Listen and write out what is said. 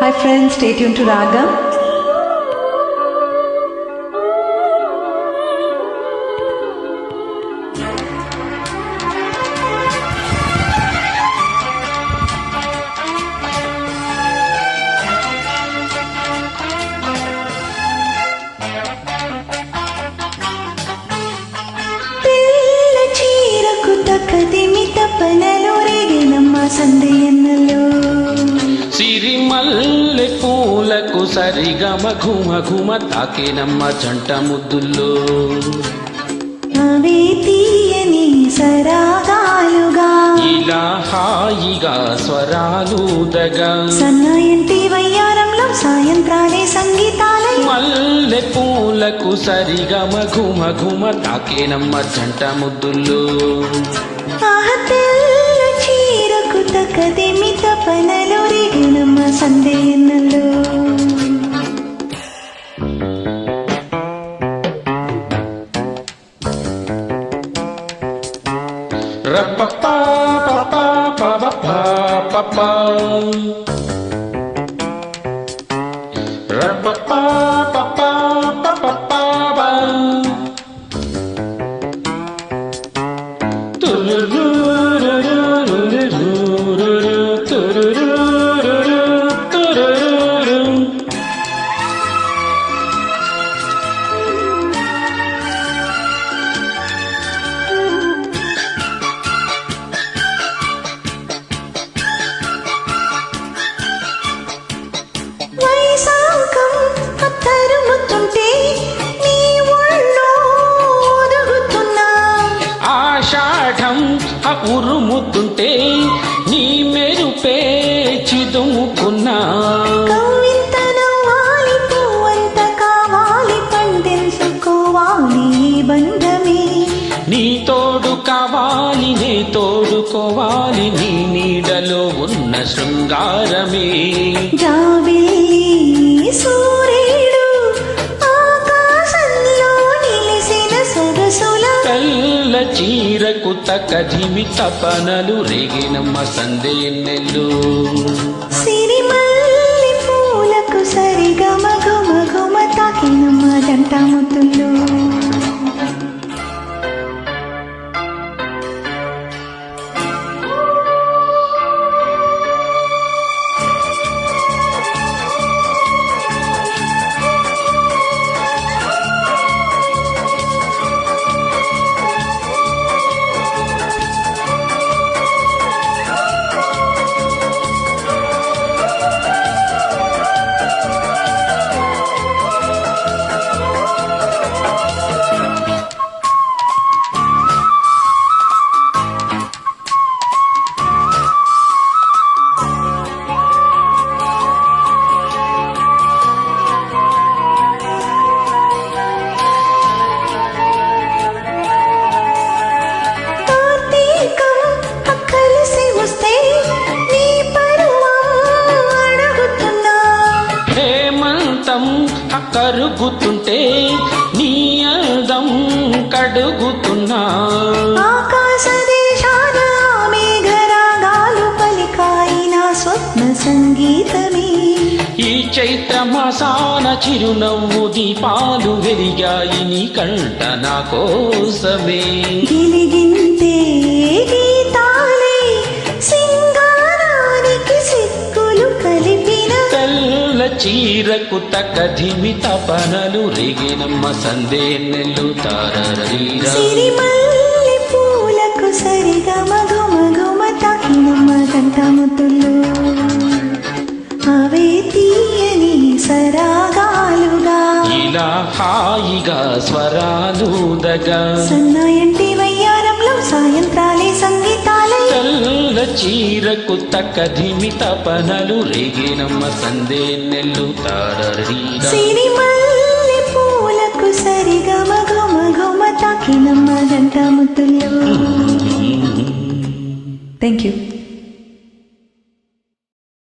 Hi friends, stay tuned to Ragam. సిరిమల్లె పూలకు సరిగమ ఘుమ ఘుమ తాకేనమ్మ జంట ముద్దుల్లో అవే తీయని సరాగాలుగా ఇలా హాయిగా స్వరాలుదగా సన్నాయంటి వయ్యారంలో సాయంత్రాలే సంగీతాలే మల్లె పూలకు సరిగమ ఘుమ ఘుమ తాకేనమ్మ జంట ముద్దుల్లో చీరకు తక్కదిమి తపనలో రేగినమ్మ సందేన్నలో రప్పపా పపా పపా పపా రప్పపా పపా పపా తులురు ఉరుముతుంటే నీ మెరుపే చిదుముకున్నా నీ తోడు కావాలి నే తోడుకోవాలి నీ నీడలో ఉన్న శృంగారమే సూర్యుడు ఆకాశంలో నిలిసిన సొగసుల తెల్ల చీరకు తకధిమి తపనలు రేగినమ్మ సందేన్నెల్లు సిరిమల్లి పూలకు సరిగమ ఘుమ ఘుమ తాకినమ్మ జంట ముద్దులు కరుగుతుంటే నీ అందం కడుగుతున్నా ఆకాశ దేశాన మేఘరాగాలు పలికాయిన స్వప్న సంగీతమే ఈ చైత్ర మాసాన చిరునవ్వు దీపాలు వెలిగాయి నీ కంట నా కోసమే గిలిగింతే గీతాలే సింగారానికి సిక్కులు కలిపిన చీరకు తకధిమి తపనలు రేగినమ్మ సందేన్నెల్లు తారరీరా సిరిమల్లి పూలకు సరిగమ ఘుమ ఘుమ తాకినమ్మ జంట ముద్దులు అవే తీయని సరాగాలుగా ఇలా హాయిగా స్వరాలుదగా సన్నాయంటి వయ్యారంలో సాయంత్రాలే సంగీతాలే తెల్ల చీరకు తకధిమి తపనలు రేగినమ్మ సందేన్నెల్లు తారరీరా సిరిమల్లి పూలకు సరిగమ ఘుమ ఘుమ తాకినమ్మ జంట ముద్దులు. Thank you.